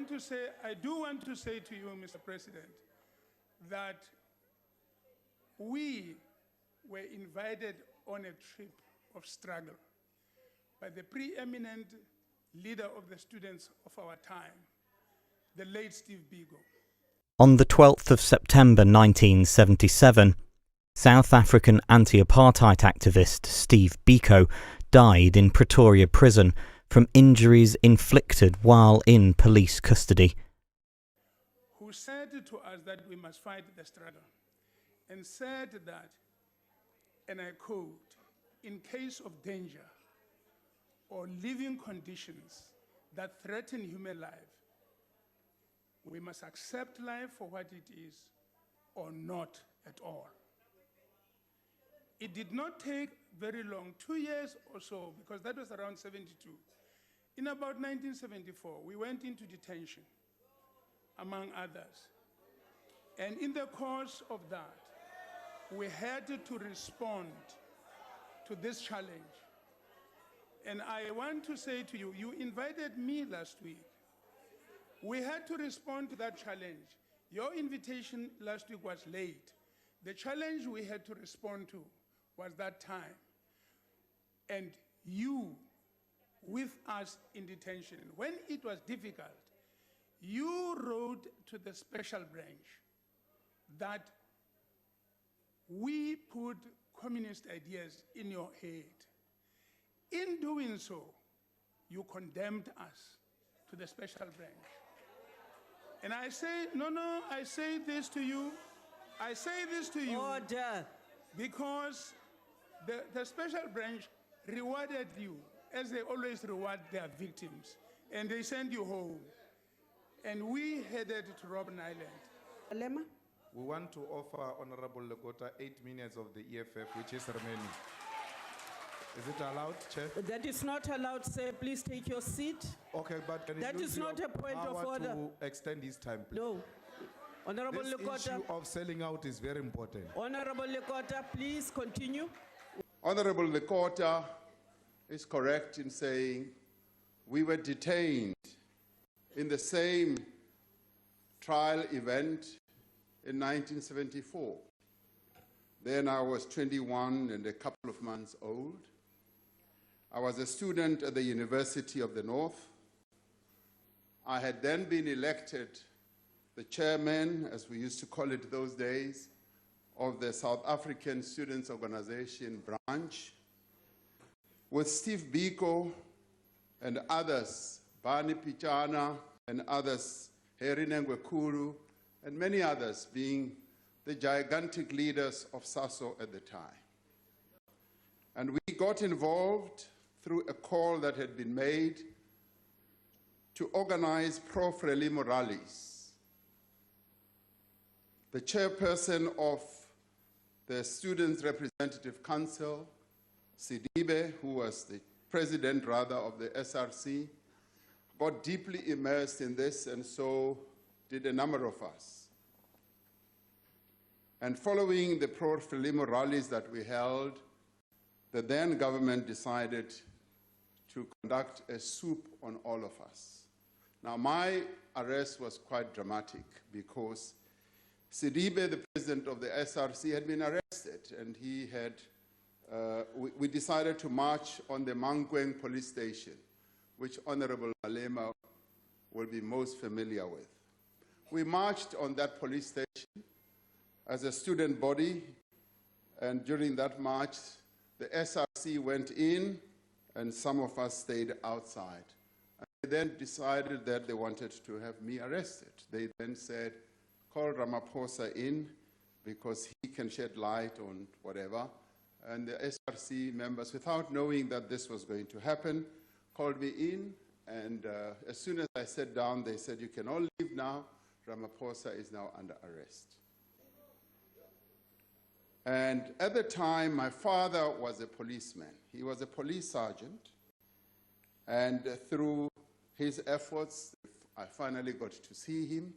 do want to say to you, Mr. President, that we were invited on a trip of struggle by the preeminent leader of the students of our time, the late Steve Biko. On the 12th of September 1977, South African anti-apartheid activist Steve Biko died in Pretoria prison from injuries inflicted while in police custody. Who said to us that we must fight the struggle, and said that, and I quote, "In case of danger or living conditions that threaten human life, we must accept life for what it is or not at all." It did not take very long, 2 years or so, because that was around 72. In about 1974, we went into detention, among others. And in the course of that, we had to respond to this challenge. And I want to say to you, you invited me last week. We had to respond to that challenge. Your invitation last week was late. The challenge we had to respond to was that time. And you, with us in detention, when it was difficult, you wrote to the special branch that we put communist ideas in your head. In doing so, you condemned us to the special branch. And I say, no, I say this to you. Order. Because the special branch rewarded you, as they always reward their victims, and they send you home. And we headed to Robben Island. Lema? We want to offer Honorable Lekota 8 minutes of the EFF, which is remaining. Is it allowed, Chair? That is not allowed, sir. Please take your seat. Okay, but can That is not a point of order. To extend his time, please? No. Honorable This Lekota. issue of selling out is very important. Honorable Lekota, please continue. Honorable Lekota is correct in saying we were detained in the same trial event in 1974. Then I was 21 and a couple of months old. I was a student at the University of the North. I had then been elected the chairman, as we used to call it those days, of the South African Students' Organization branch, with Steve Biko and others, Bani Pichana and others, Heri Nengwekuru, and many others being the gigantic leaders of SASO at the time. And we got involved through a call that had been made to organize pro-Frelimo rallies. The chairperson of the Students' Representative Council, Sidibe, who was the president, rather, of the SRC, got deeply immersed in this, and so did a number of us. And following the pro-Frelimo rallies that we held, the then government decided to conduct a swoop on all of us. Now, my arrest was quite dramatic because Sidibe, the president of the SRC, had been arrested, and he had, we decided to march on the Mankweng police station, which Honorable Malema will be most familiar with. We marched on that police station as a student body, and during that march, the SRC went in, and some of us stayed outside. And they then decided that they wanted to have me arrested. They then said, call Ramaphosa in because he can shed light on whatever. And the SRC members, without knowing that this was going to happen, called me in, and as soon as I sat down, they said, you can all leave now. Ramaphosa is now under arrest. And at the time, my father was a policeman. He was a police sergeant. And through his efforts, I finally got to see him.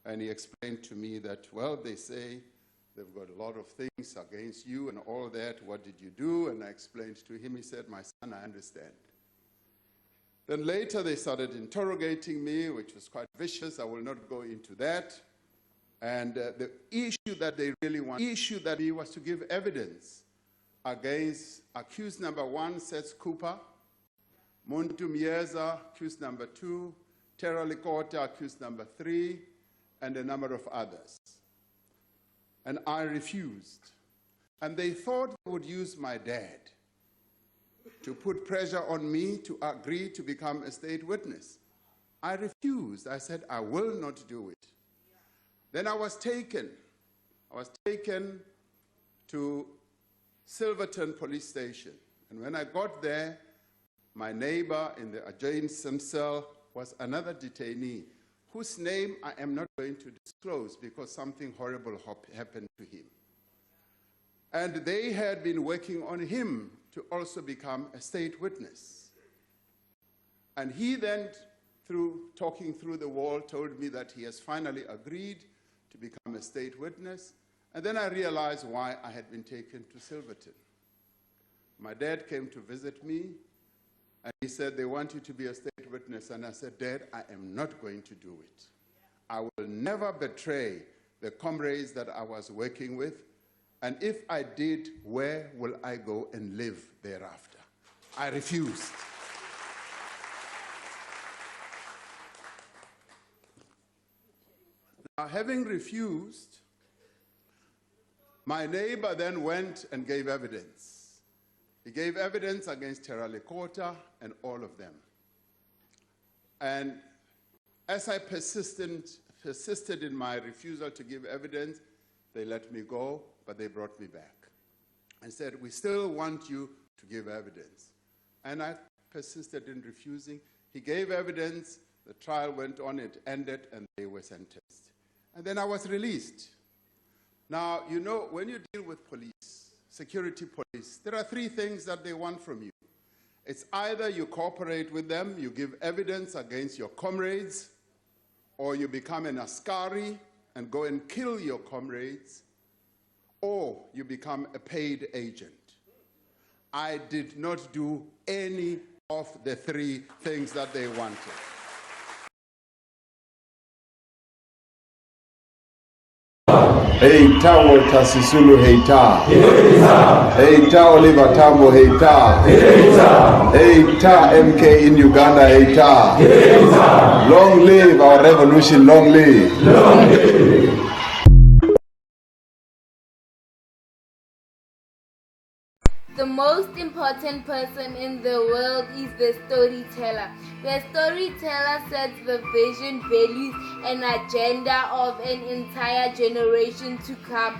And he explained to me that, well, they say they've got a lot of things against you and all that. What did you do? And I explained to him. He said, my son, I understand. Then later they started interrogating me, which was quite vicious. I will not go into that. And the issue that they really wanted was to give evidence against accused number 1, Seth Cooper, Muntu Mieza, accused number 2, Terra Likota, accused number 3, and a number of others. And I refused. And they thought they would use my dad to put pressure on me to agree to become a state witness. I refused. I said, I will not do it. Then I was taken. To Silverton police station. And when I got there, my neighbor in the adjacent cell was another detainee whose name I am not going to disclose because something horrible happened to him. And they had been working on him to also become a state witness. And he then, through talking through the wall, told me that he has finally agreed to become a state witness. And then I realized why I had been taken to Silverton. My dad came to visit me, and he said, they want you to be a state witness. And I said, Dad, I am not going to do it. I will never betray the comrades that I was working with. And if I did, where will I go and live thereafter? I refused. Now, having refused, my neighbor then went and gave evidence. He gave evidence against Terra Likota and all of them. And as I persisted in my refusal to give evidence, they let me go, but they brought me back and said, we still want you to give evidence. And I persisted in refusing. He gave evidence, the trial went on, it ended, and they were sentenced. And then I was released. Now, you know, when you deal with police, security police, there are 3 things that they want from you. It's either you cooperate with them, you give evidence against your comrades, or you become an askari and go and kill your comrades, or you become a paid agent. I did not do any of the 3 things that they wanted. Heita Walter Sisulu heita. Heita Oliver Tambo heita. Heita MK in Uganda heita. Long live our revolution, long live. Long live. The most important person in the world is the storyteller. The storyteller sets the vision, values, and agenda of an entire generation to come.